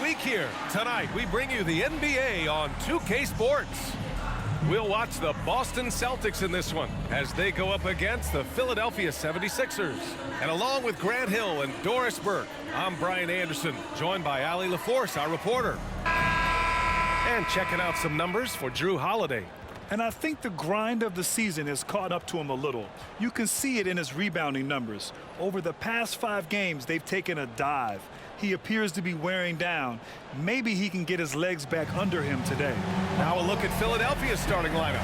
week here. Tonight, we bring you the NBA on 2K Sports. We'll watch the Boston Celtics in this one as they go up against the Philadelphia 76ers. And along with Grant Hill and Doris Burke, I'm Brian Anderson, joined by Allie LaForce, our reporter. And checking out some numbers for Drew Holiday. And I think the grind of the season has caught up to him a little. You can see it in his rebounding numbers. Over the past 5 games, they've taken a dive. He appears to be wearing down. Maybe he can get his legs back under him today. Now a look at Philadelphia's starting lineup.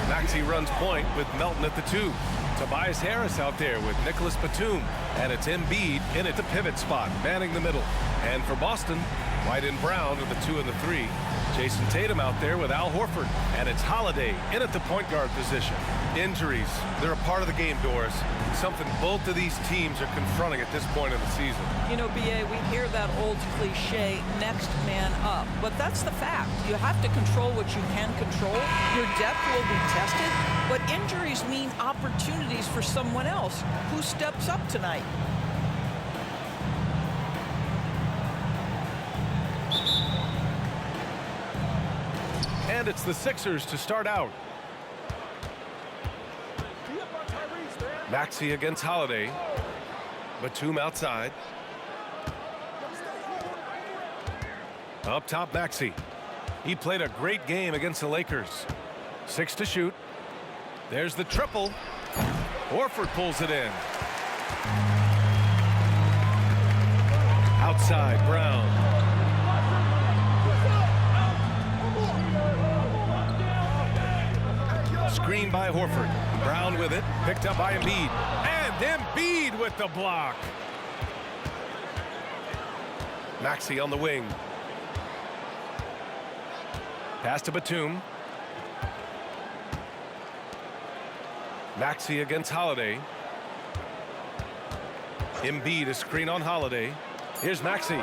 Maxey runs point with Melton at the 2. Tobias Harris out there with Nicholas Batum. And it's Embiid in at the pivot spot, manning the middle. And for Boston, White and Brown are the 2 and the 3. Jason Tatum out there with Al Horford. And it's Holiday in at the point guard position. Injuries, they're a part of the game, Doris. Something both of these teams are confronting at this point in the season. You know, B.A., we hear that old cliche, next man up. But that's the fact. You have to control what you can control. Your depth will be tested. But injuries mean opportunities for someone else. Who steps up tonight? And it's the Sixers to start out. Maxey against Holiday. Batum outside. Up top, Maxey. He played a great game against the Lakers. 6 to shoot. There's the triple. Horford pulls it in. Outside, Brown. Screen by Horford. Brown with it. Picked up by Embiid. And Embiid with the block. Maxey on the wing. Pass to Batum. Maxey against Holiday. Embiid, a screen on Holiday. Here's Maxey.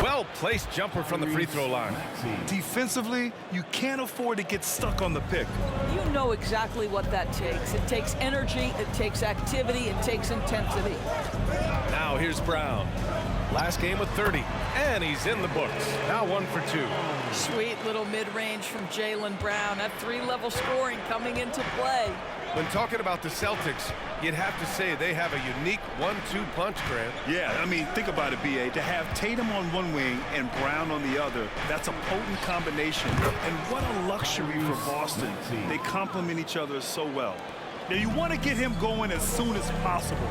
Well-placed jumper from the free throw line. Defensively, you can't afford to get stuck on the pick. You know exactly what that takes. It takes energy, it takes activity, it takes intensity. Now here's Brown. Last game with 30, and he's in the books. Now 1 for 2. Sweet little mid-range from Jaylen Brown. That 3-level scoring coming into play. When talking about the Celtics, you'd have to say they have a unique 1-2 punch, Grant. Yeah, I mean, think about it, B.A. To have Tatum on one wing and Brown on the other, that's a potent combination. And what a luxury for Boston. They complement each other so well. Now, you want to get him going as soon as possible.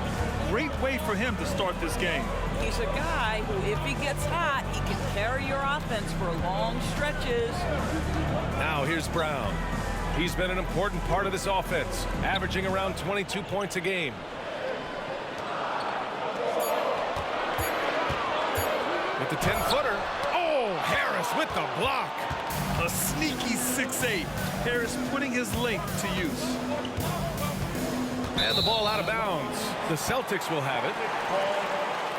Great way for him to start this game. He's a guy who, if he gets hot, he can carry your offense for long stretches. Now here's Brown. He's been an important part of this offense, averaging around 22 points a game. With the 10-footer. Oh, Harris with the block. A sneaky 6'8". Harris putting his length to use. And the ball out of bounds. The Celtics will have it.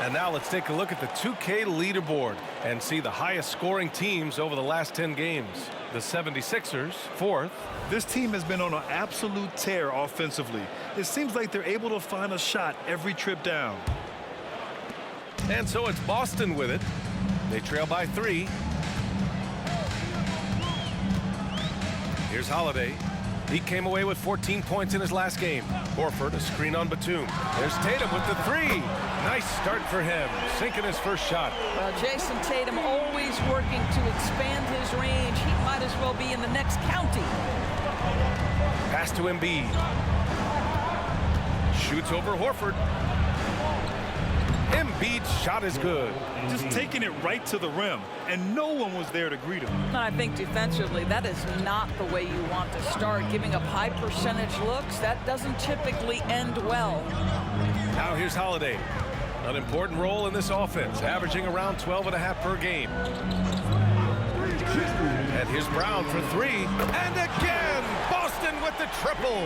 And now let's take a look at the 2K leaderboard and see the highest scoring teams over the last 10 games. The 76ers, 4th. This team has been on an absolute tear offensively. It seems like they're able to find a shot every trip down. And so it's Boston with it. They trail by 3. Here's Holiday. He came away with 14 points in his last game. Horford, a screen on Batum. There's Tatum with the 3. Nice start for him, sinking his first shot. Well, Jason Tatum always working to expand his range. He might as well be in the next county. Pass to Embiid. Shoots over Horford. Embiid's shot is good. Just taking it right to the rim, and no one was there to greet him. And I think defensively, that is not the way you want to start. Giving up high percentage looks, that doesn't typically end well. Now here's Holiday. An important role in this offense, averaging around 12.5 per game. And here's Brown for 3. And again, Boston with the triple.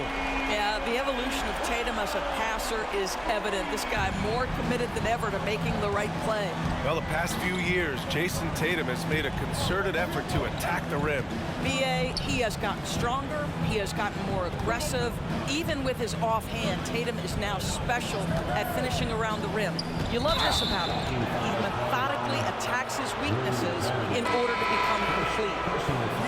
Yeah, the evolution of Tatum as a passer is evident. This guy more committed than ever to making the right play. Well, the past few years, Jason Tatum has made a concerted effort to attack the rim. B.A., he has gotten stronger. He has gotten more aggressive. Even with his offhand, Tatum is now special at finishing around the rim. You love this about him. He methodically attacks his weaknesses in order to become complete.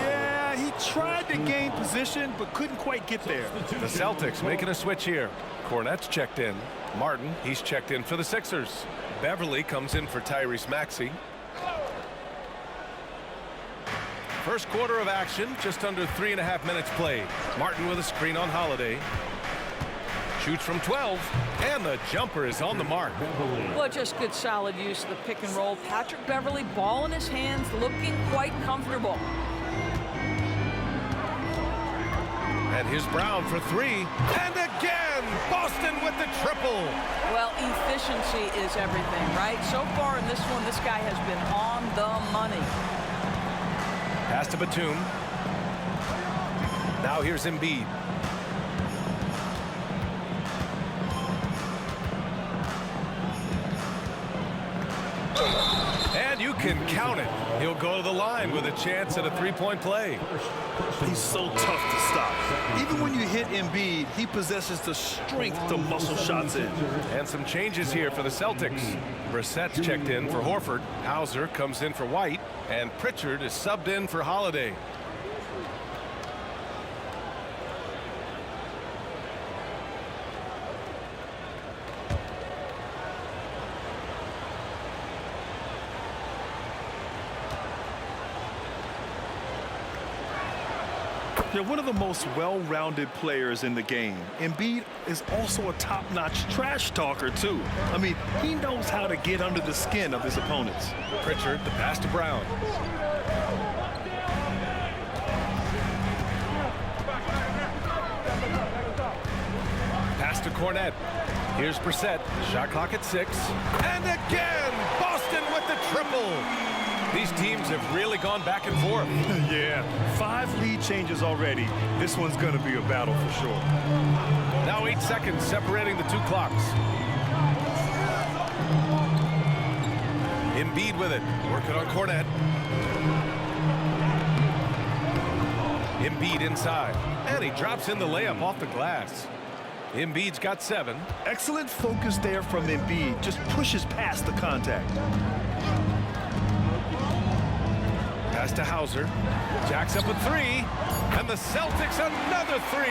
Yeah, he tried to gain position, but couldn't quite get there. The Celtics making a switch here. Cornette's checked in. Martin, he's checked in for the Sixers. Beverly comes in for Tyrese Maxey. First quarter of action, just under 3.5 minutes played. Martin with a screen on Holiday. Shoots from 12, and the jumper is on the mark. Well, just good solid use of the pick and roll. Patrick Beverly, ball in his hands, looking quite comfortable. And here's Brown for 3. And again, Boston with the triple. Well, efficiency is everything, right? So far in this one, this guy has been on the money. Pass to Batum. Now here's Embiid. And you can count it. He'll go to the line with a chance at a three-point play. He's so tough to stop. Even when you hit Embiid, he possesses the strength to muscle shots in. And some changes here for the Celtics. Brissett's checked in for Horford. Hauser comes in for White. And Pritchard is subbed in for Holiday. They're one of the most well-rounded players in the game. Embiid is also a top-notch trash talker, too. I mean, he knows how to get under the skin of his opponents. Pritchard, the pass to Brown. Pass to Cornette. Here's Brissett. Shot clock at 6. And again, Boston with the triple. These teams have really gone back and forth. Yeah, 5 lead changes already. This one's going to be a battle for sure. Now 8 seconds separating the 2 clocks. Embiid with it, working on Cornette. Embiid inside, and he drops in the layup off the glass. Embiid's got 7. Excellent focus there from Embiid. Just pushes past the contact. Pass to Hauser. Jacks up with 3. And the Celtics another 3.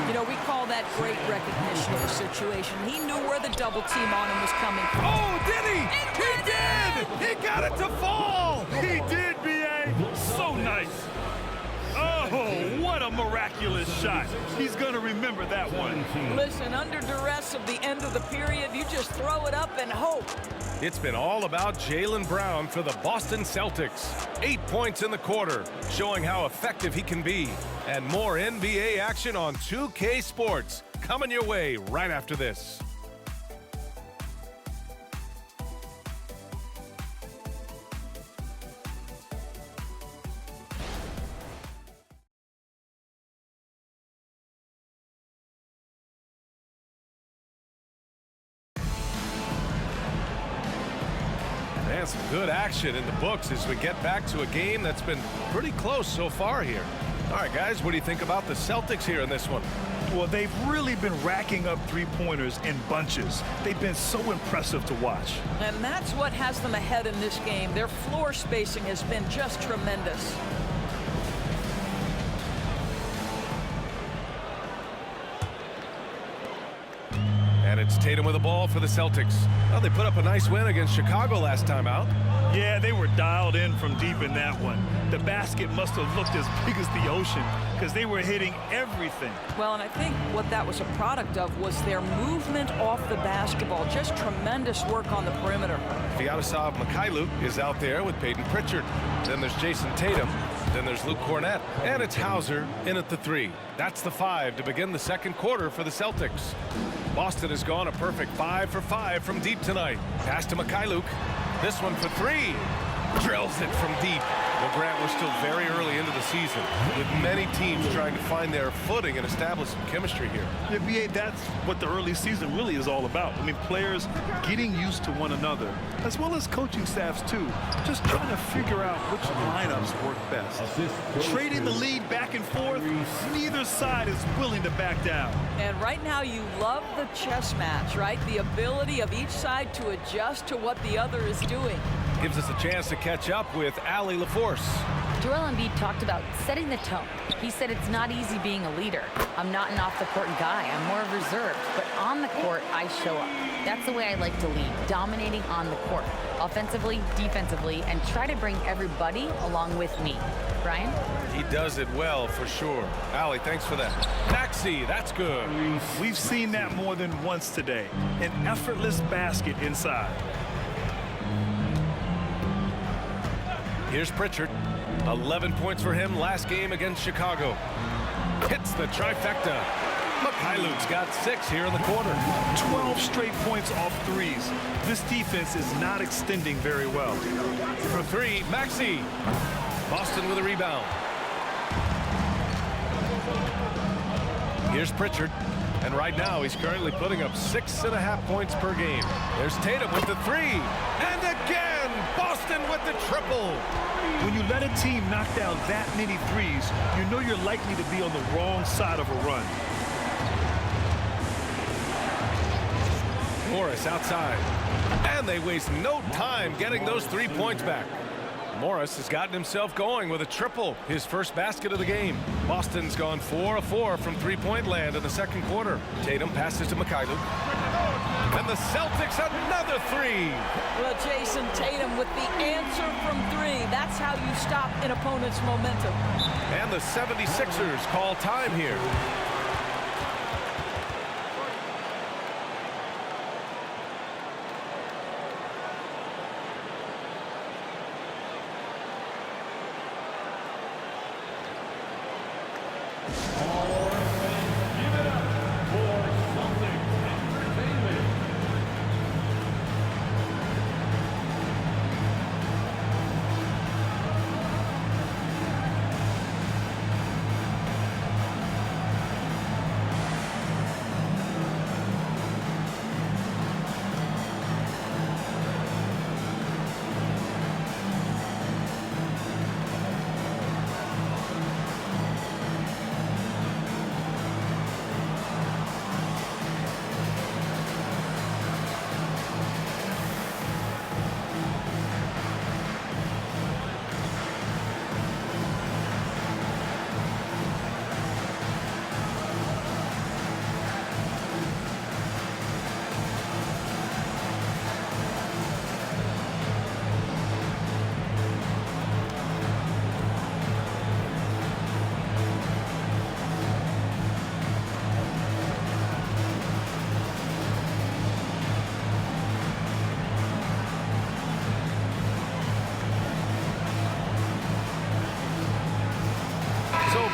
You know, we call that great recognition of the situation. He knew where the double team on him was coming from. Oh, did he? He did! He got it to fall! He did, B.A. So nice. Oh, what a miraculous shot. He's going to remember that one. Listen, under duress of the end of the period, you just throw it up and hope. It's been all about Jaylen Brown for the Boston Celtics. 8 points in the quarter, showing how effective he can be. And more NBA action on 2K Sports coming your way right after this. And some good action in the books as we get back to a game that's been pretty close so far here. All right, guys, what do you think about the Celtics here in this one? Well, they've really been racking up three-pointers in bunches. They've been so impressive to watch. And that's what has them ahead in this game. Their floor spacing has been just tremendous. And it's Tatum with the ball for the Celtics. Well, they put up a nice win against Chicago last time out. Yeah, they were dialed in from deep in that one. The basket must have looked as big as the ocean because they were hitting everything. Well, and I think what that was a product of was their movement off the basketball. Just tremendous work on the perimeter. Vyacheslav Mikhailuk is out there with Peyton Pritchard. Then there's Jason Tatum. Then there's Luke Cornette. And it's Hauser in at the 3. That's the 5 to begin the second quarter for the Celtics. Boston has gone a perfect 5 for 5 from deep tonight. Pass to Mikhailuk. This one for 3. Drills it from deep. Well, Grant, we're still very early into the season with many teams trying to find their footing and establish some chemistry here. Yeah, B.A., that's what the early season really is all about. I mean, players getting used to one another, as well as coaching staffs, too. Just trying to figure out which lineups work best. Trading the lead back and forth, neither side is willing to back down. And right now you love the chess match, right? The ability of each side to adjust to what the other is doing. Gives us a chance to catch up with Allie LaForce. Joel Embiid talked about setting the tone. He said it's not easy being a leader. I'm not an off-the-court guy. I'm more reserved. But on the court, I show up. That's the way I like to lead, dominating on the court, offensively, defensively, and try to bring everybody along with me. Brian? He does it well, for sure. Allie, thanks for that. Maxey, that's good. We've seen that more than once today. An effortless basket inside. Here's Pritchard. 11 points for him last game against Chicago. Hits the trifecta. Mikhailuk's got 6 here in the quarter. 12 straight points off threes. This defense is not extending very well. For 3, Maxey. Boston with a rebound. Here's Pritchard. And right now, he's currently putting up 6.5 points per game. There's Tatum with the 3. And again, Boston with the triple. When you let a team knock down that many threes, you know you're likely to be on the wrong side of a run. Morris outside. And they waste no time getting those 3 points back. Morris has gotten himself going with a triple, his first basket of the game. Boston's gone 4 of 4 from three-point land in the second quarter. Tatum passes to Mikhailuk. And the Celtics another 3. Well, Jason, Tatum with the answer from 3. That's how you stop an opponent's momentum. And the 76ers call time here.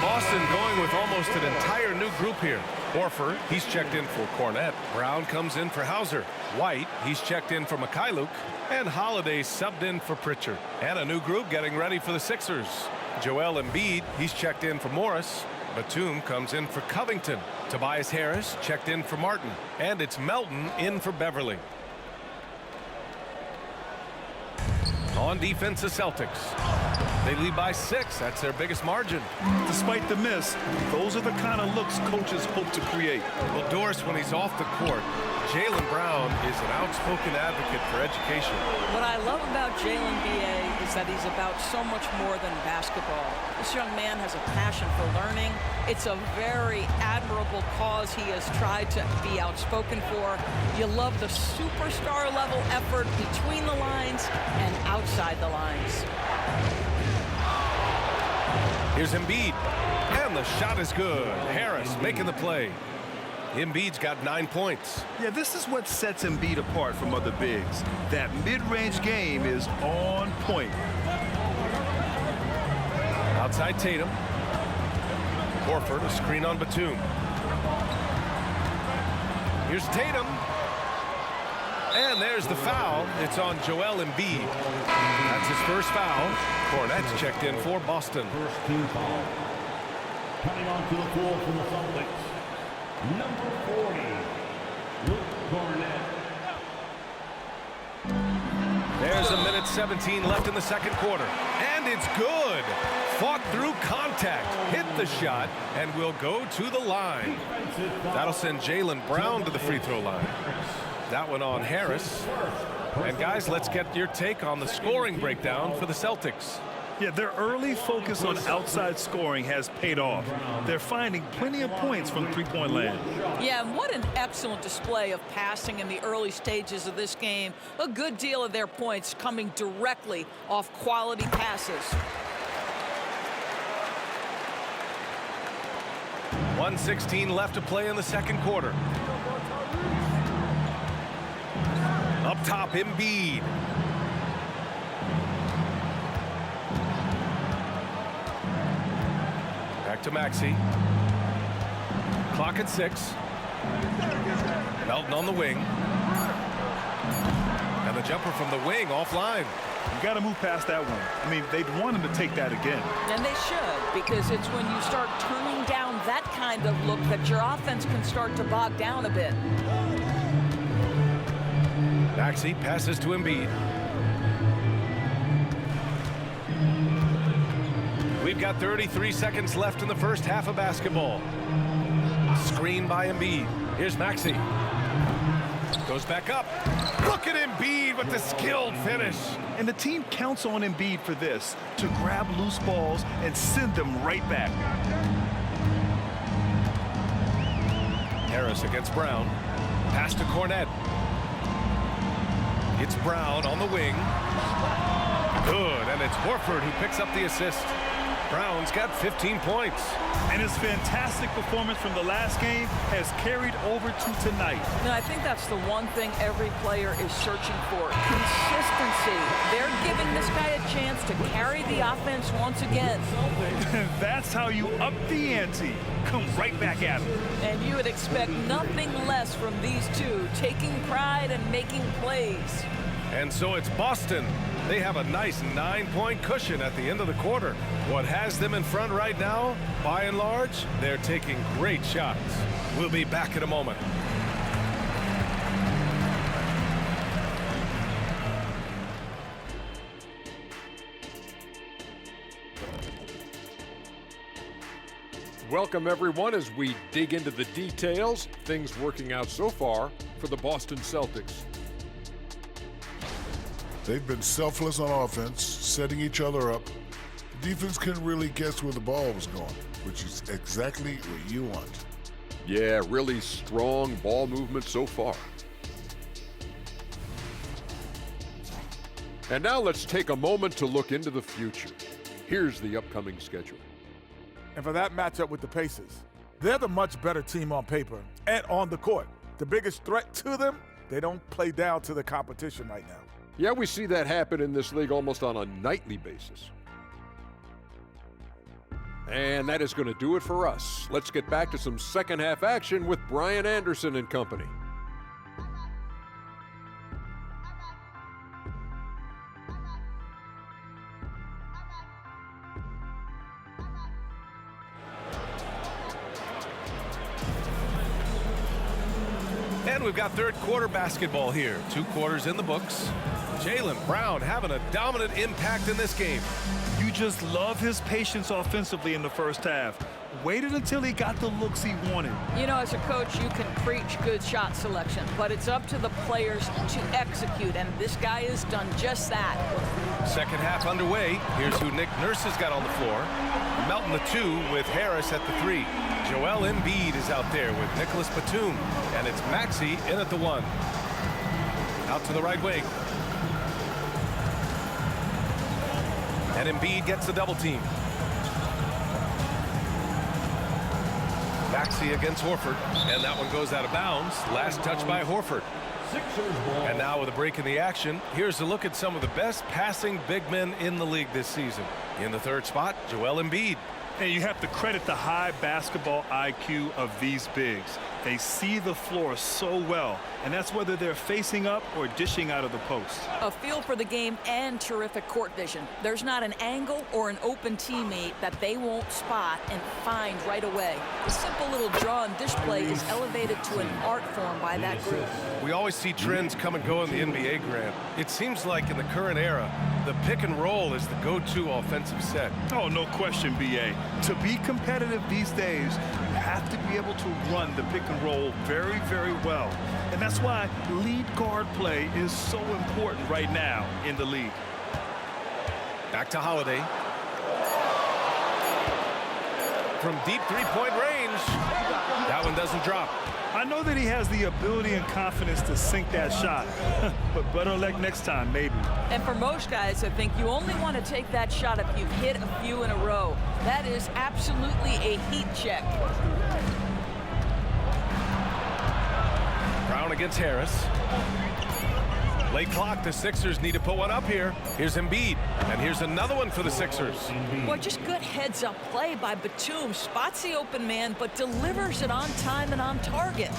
Boston going with almost an entire new group here. Horford, he's checked in for Cornette. Brown comes in for Hauser. White, he's checked in for Mikhailuk. And Holiday subbed in for Pritchard. And a new group getting ready for the Sixers. Joel Embiid, he's checked in for Morris. Batum comes in for Covington. Tobias Harris checked in for Martin. And it's Melton in for Beverly. On defense, the Celtics. They lead by 6. That's their biggest margin. Despite the miss, those are the kind of looks coaches hope to create. Well, Doris, when he's off the court, Jaylen Brown is an outspoken advocate for education. What I love about Jaylen, B.A., is that he's about so much more than basketball. This young man has a passion for learning. It's a very admirable cause he has tried to be outspoken for. You love the superstar level effort between the lines and outside the lines. Here's Embiid, and the shot is good. Harris making the play. Embiid's got 9 points. Yeah, this is what sets Embiid apart from other bigs. That mid-range game is on point. Outside Tatum. Horford, a screen on Batum. Here's Tatum. And there's the foul. It's on Joel Embiid. That's his first foul. Cornette's checked in for Boston. First team foul. Coming onto the floor from the Celtics, number 40, Luke Cornette. There's a minute 17 left in the second quarter. And it's good. Fought through contact, hit the shot, and will go to the line. That'll send Jaylen Brown to the free throw line. That one on Harris. And guys, let's get your take on the scoring breakdown for the Celtics. Yeah, their early focus on outside scoring has paid off. They're finding plenty of points from three-point land. Yeah, and what an excellent display of passing in the early stages of this game. A good deal of their points coming directly off quality passes. 1:16 left to play in the second quarter. Up top, Embiid. Back to Maxey. Clock at 6. Melton on the wing. And the jumper from the wing offline. You got to move past that one. I mean, they'd want him to take that again. And they should, because it's when you start turning down that kind of look that your offense can start to bog down a bit. Maxey passes to Embiid. We've got 33 seconds left in the first half of basketball. Screen by Embiid. Here's Maxey. Goes back up. Look at Embiid with the skilled finish. And the team counts on Embiid for this, to grab loose balls and send them right back. Harris against Brown. Pass to Cornette. It's Brown on the wing. Good, and it's Horford who picks up the assist. Brown's got 15 points. And his fantastic performance from the last game has carried over to tonight. And I think that's the one thing every player is searching for. Consistency. They're giving this guy a chance to carry the offense once again. That's how you up the ante. Come right back at him. And you would expect nothing less from these two, taking pride and making plays. And so it's Boston. They have a nice 9-point cushion at the end of the quarter. What has them in front right now, by and large, they're taking great shots. We'll be back in a moment. Welcome, everyone, as we dig into the details. Things working out so far for the Boston Celtics. They've been selfless on offense, setting each other up. The defense couldn't really guess where the ball was going, which is exactly what you want. Yeah, really strong ball movement so far. And now let's take a moment to look into the future. Here's the upcoming schedule. And for that matchup with the Pacers, they're the much better team on paper and on the court. The biggest threat to them, they don't play down to the competition right now. Yeah, we see that happen in this league almost on a nightly basis. And that is going to do it for us. Let's get back to some second half action with Brian Anderson and company. And we've got third quarter basketball here. 2 quarters in the books. Jaylen Brown having a dominant impact in this game. You just love his patience offensively in the first half. Waited until he got the looks he wanted. You know, as a coach, you can preach good shot selection, but it's up to the players to execute, and this guy has done just that. Second half underway. Here's who Nick Nurse has got on the floor. Melton the 2 with Harris at the 3. Joel Embiid is out there with Nicholas Batum, and it's Maxey in at the 1. Out to the right wing. And Embiid gets the double team. Maxey against Horford, and that one goes out of bounds. Last touch by Horford. And now with a break in the action, here's a look at some of the best passing big men in the league this season. In the third spot, Joel Embiid. And you have to credit the high basketball IQ of these bigs. They see the floor so well, and that's whether they're facing up or dishing out of the post. A feel for the game and terrific court vision. There's not an angle or an open teammate that they won't spot and find right away. A simple little draw and dish play is elevated to an art form by that group. We always see trends come and go in the NBA, Grant. It seems like in the current era, the pick and roll is the go-to offensive set. Oh, no question, B.A. To be competitive these days, you have to be able to run the pick and roll very, very well. And that's why lead guard play is so important right now in the league. Back to Holiday. From deep three-point range. That one doesn't drop. I know that he has the ability and confidence to sink that shot, but better luck next time, maybe. And for most guys, I think you only want to take that shot if you've hit a few in a row. That is absolutely a heat check. Brown against Harris. Late clock, the Sixers need to put one up here. Here's Embiid, and here's another one for the Sixers. Well, just good heads-up play by Batum. Spots the open man, but delivers it on time and on target.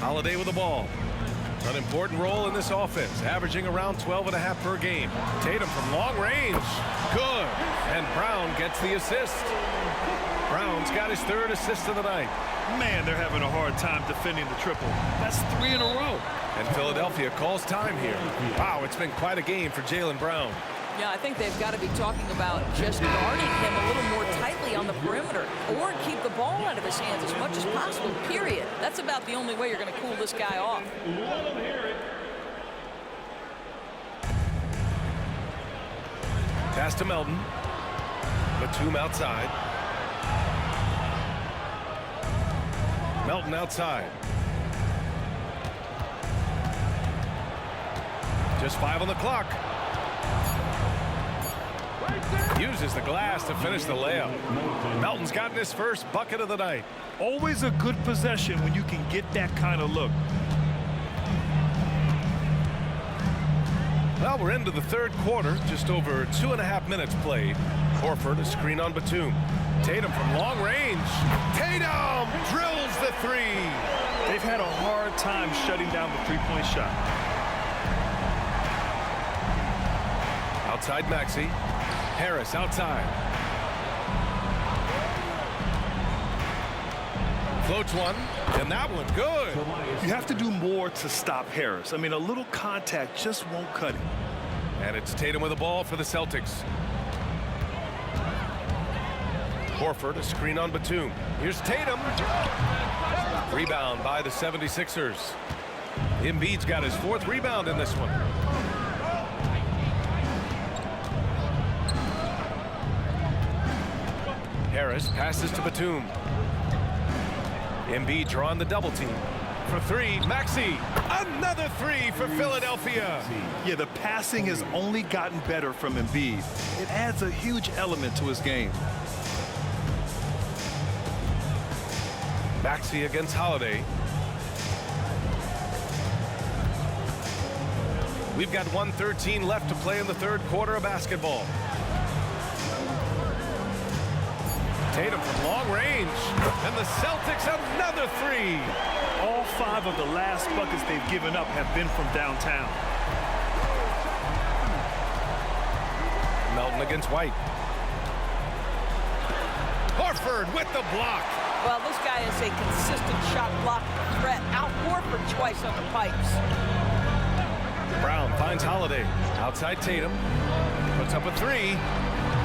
Holiday with the ball. An important role in this offense, averaging around 12.5 per game. Tatum from long range. Good. And Brown gets the assist. Brown's got his third assist of the night. Man, they're having a hard time defending the triple. That's 3 in a row. And Philadelphia calls time here. Wow, it's been quite a game for Jaylen Brown. Yeah, I think they've got to be talking about just guarding him a little more tightly on the perimeter or keep the ball out of his hands as much as possible, period. That's about the only way you're going to cool this guy off. Pass to Melton. Batum outside. Melton outside. Just 5 on the clock. Uses the glass to finish the layup. Melton's gotten his first bucket of the night. Always a good possession when you can get that kind of look. Well, we're into the third quarter. Just over 2.5 minutes played. Horford, a screen on Batum. Tatum from long range. Tatum drills the three. They've had a hard time shutting down the three-point shot. Outside Maxey. Harris outside. Floats one, and that one good. You have to do more to stop Harris. I mean, a little contact just won't cut it. And it's Tatum with the ball for the Celtics. Horford, a screen on Batum. Here's Tatum. Rebound by the 76ers. Embiid's got his 4th rebound in this one. Harris passes to Batum. Embiid drawing the double team. For 3, Maxey. Another 3 for Philadelphia. Yeah, the passing has only gotten better from Embiid. It adds a huge element to his game. Maxey against Holiday. We've got 1:13 left to play in the third quarter of basketball. Tatum from long range, and the Celtics another 3. All 5 of the last buckets they've given up have been from downtown. Melton against White. Horford with the block. Well, this guy is a consistent shot block threat. Out Horford twice on the pipes. Brown finds Holiday. Outside Tatum. Puts up a 3.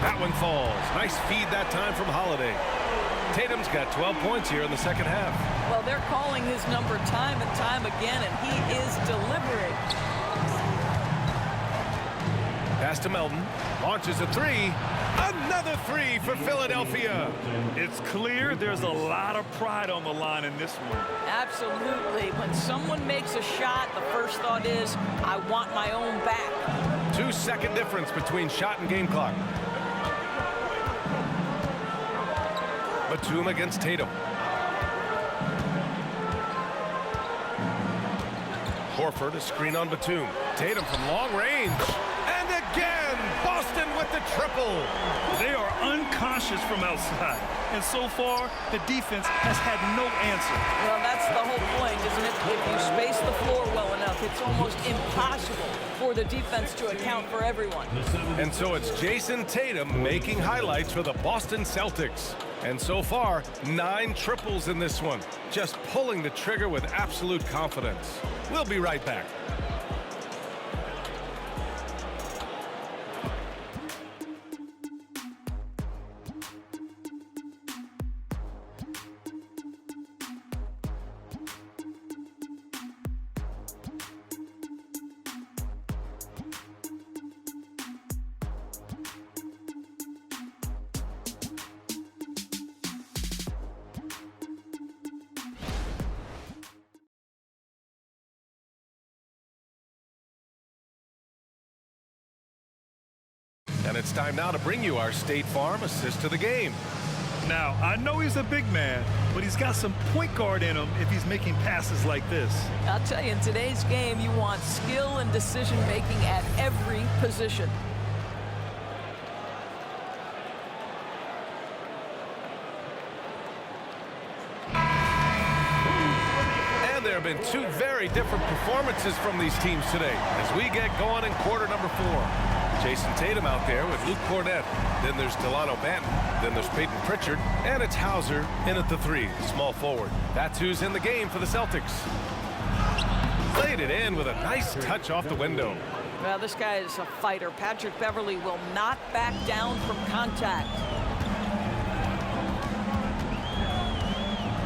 That one falls. Nice feed that time from Holiday. Tatum's got 12 points here in the second half. Well, they're calling his number time and time again, and he is delivering. Pass to Melton. Launches a 3. Another 3 for Philadelphia. It's clear there's a lot of pride on the line in this one. Absolutely. When someone makes a shot, the first thought is, I want my own back. 2-second difference between shot and game clock. Batum against Tatum. Horford, a screen on Batum. Tatum from long range. And again, Boston with the triple. They are unconscious from outside. And so far, the defense has had no answer. Well, that's the whole point, isn't it? If you space the floor well enough, it's almost impossible for the defense to account for everyone. And so it's Jason Tatum making highlights for the Boston Celtics. And so far, 9 triples in this one. Just pulling the trigger with absolute confidence. We'll be right back. And it's time now to bring you our State Farm assist to the game. Now, I know he's a big man, but he's got some point guard in him if he's making passes like this. I'll tell you, in today's game, you want skill and decision-making at every position. And there have been two very different performances from these teams today as we get going in quarter number 4. Jason Tatum out there with Luke Cornett. Then there's Delano Banton. Then there's Peyton Pritchard. And it's Hauser in at the 3, small forward. That's who's in the game for the Celtics. Played it in with a nice touch off the window. Well, this guy is a fighter. Patrick Beverley will not back down from contact.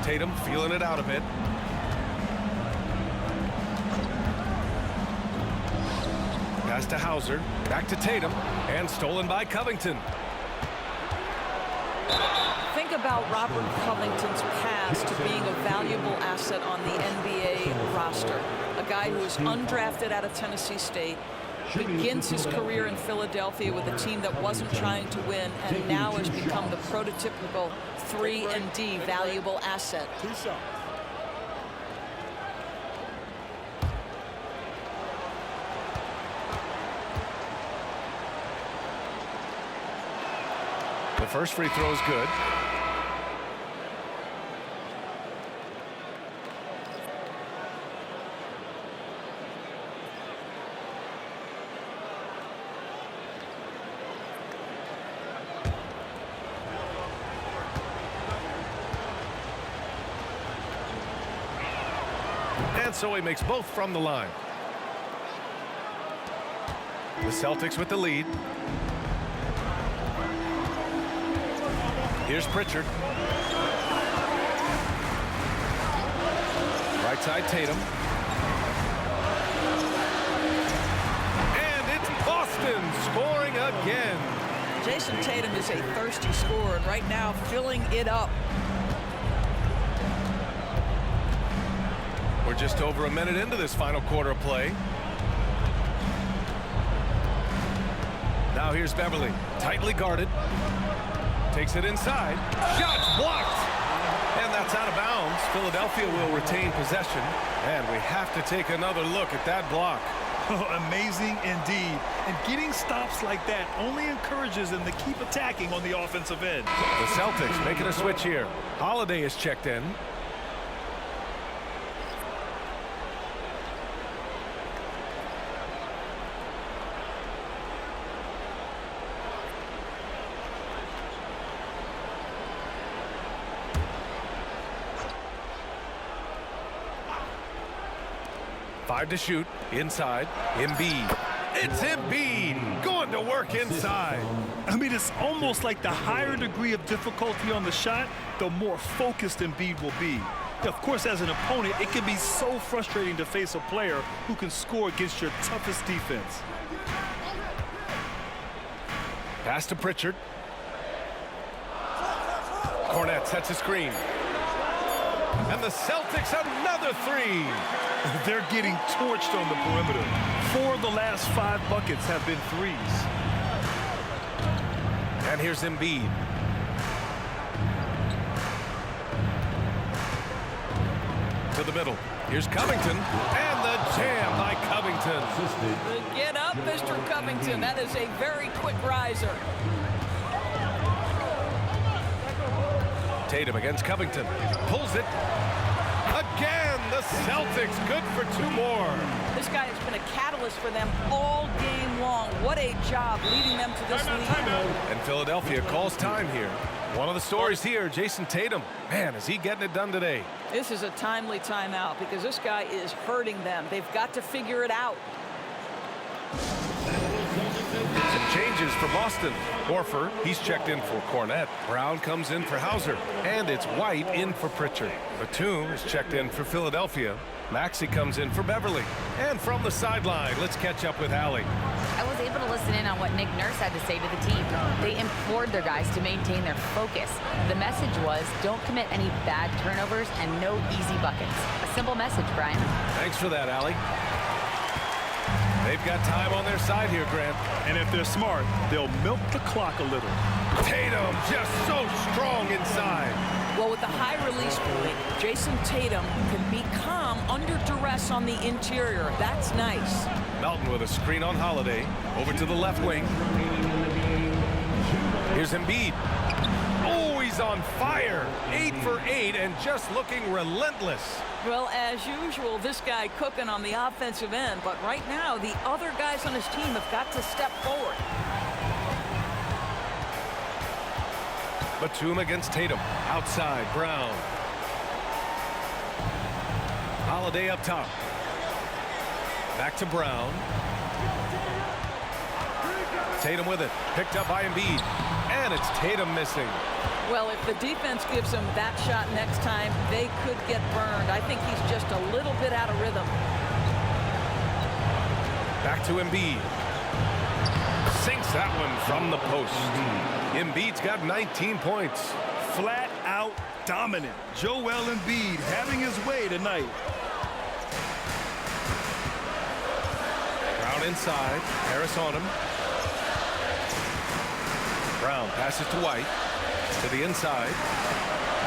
Tatum feeling it out a bit. Pass to Hauser, back to Tatum, and stolen by Covington. Think about Robert Covington's path to being a valuable asset on the NBA roster. A guy who is undrafted out of Tennessee State, begins his career in Philadelphia with a team that wasn't trying to win, and now has become the prototypical 3-and-D valuable asset. The first free throw is good. And so he makes both from the line. The Celtics with the lead. Here's Pritchard. Right side Tatum. And it's Boston scoring again. Jason Tatum is a thirsty scorer, and right now filling it up. We're just over a minute into this final quarter of play. Now here's Beverley, tightly guarded. Takes it inside. Shots blocked. And that's out of bounds. Philadelphia will retain possession. And we have to take another look at that block. Amazing indeed. And getting stops like that only encourages them to keep attacking on the offensive end. The Celtics making a switch here. Holiday is checked in. Five to shoot. Inside. Embiid. It's Embiid going to work inside. I mean, it's almost like the higher degree of difficulty on the shot, the more focused Embiid will be. Of course, as an opponent, it can be so frustrating to face a player who can score against your toughest defense. Pass to Pritchard. Cornett sets a screen. And the Celtics another 3. They're getting torched on the perimeter. 4 of the last 5 buckets have been threes. And here's Embiid. To the middle. Here's Covington. And the jam by Covington. Get up, Mr. Covington. That is a very quick riser. Tatum against Covington. Pulls it. Again, the Celtics good for 2 more. This guy has been a catalyst for them all game long. What a job leading them to this lead. And Philadelphia calls time here. One of the stories here, Jason Tatum. Man, is he getting it done today? This is a timely timeout because this guy is hurting them. They've got to figure it out. Some changes for Boston. Horford, he's checked in for Cornett. Brown comes in for Hauser. And it's White in for Pritchard. Batum is checked in for Philadelphia. Maxey comes in for Beverley. And from the sideline, let's catch up with Allie. I was able to listen in on what Nick Nurse had to say to the team. They implored their guys to maintain their focus. The message was, don't commit any bad turnovers and no easy buckets. A simple message, Brian. Thanks for that, Allie. They've got time on their side here, Grant. And if they're smart, they'll milk the clock a little. Tatum just so strong inside. Well, with the high release point, Jason Tatum can be calm under duress on the interior. That's nice. Melton with a screen on Holiday. Over to the left wing. Here's Embiid. Oh, he's on fire. 8 for 8 and just looking relentless. Well, as usual, this guy cooking on the offensive end. But right now, the other guys on his team have got to step forward. Batum against Tatum. Outside, Brown. Holiday up top. Back to Brown. Tatum with it. Picked up by Embiid. And it's Tatum missing. Well, if the defense gives him that shot next time, they could get burned. I think he's just a little bit out of rhythm. Back to Embiid. Sinks that one from the post. Embiid's got 19 points. Flat out dominant. Joel Embiid having his way tonight. Brown inside. Harris on him. Brown passes to White. To the inside.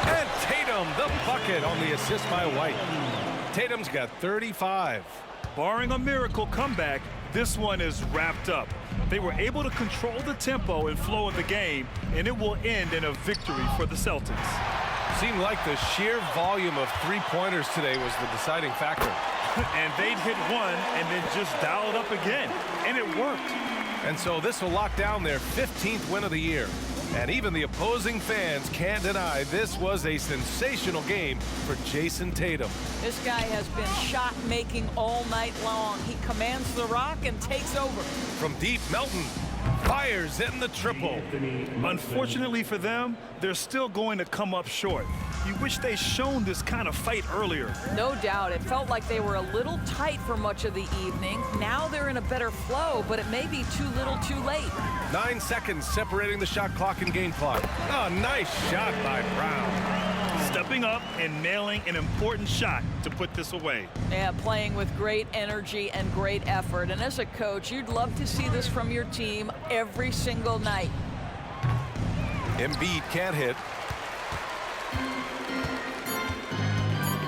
And Tatum, the bucket on the assist by White. Tatum's got 35. Barring a miracle comeback, this one is wrapped up. They were able to control the tempo and flow of the game, and it will end in a victory for the Celtics. Seemed like the sheer volume of three-pointers today was the deciding factor. And they'd hit one and then just dial it up again, and it worked. And so this will lock down their 15th win of the year. And even the opposing fans can't deny this was a sensational game for Jason Tatum. This guy has been shot-making all night long. He commands the rock and takes over. From deep, Melton fires in the triple. Unfortunately for them, they're still going to come up short. You wish they'd shown this kind of fight earlier. No doubt. It felt like they were a little tight for much of the evening. Now they're in a better flow, but it may be too little too late. 9 seconds separating the shot clock and game clock. Oh, nice shot by Brown. Stepping up and nailing an important shot to put this away. Yeah, playing with great energy and great effort. And as a coach, you'd love to see this from your team every single night. Embiid can't hit.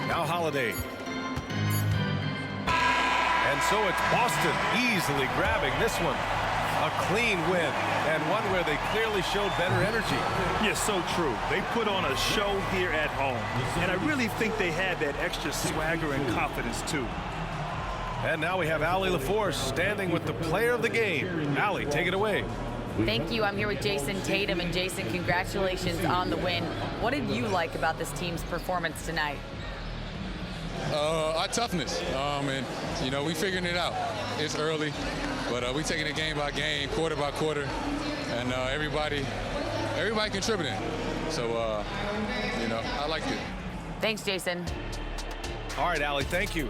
Now Holiday. And so it's Boston easily grabbing this one. A clean win, and one where they clearly showed better energy. Yes, so true. They put on a show here at home, and I really think they had that extra swagger and confidence, too. And now we have Allie LaForce standing with the player of the game. Allie, take it away. Thank you. I'm here with Jason Tatum. And Jason, congratulations on the win. What did you like about this team's performance tonight? Our toughness, and you know, we figuring it out. It's early, but we taking it game by game, quarter by quarter, and everybody contributing. So, you know, I liked it. Thanks, Jason. All right, Allie, thank you.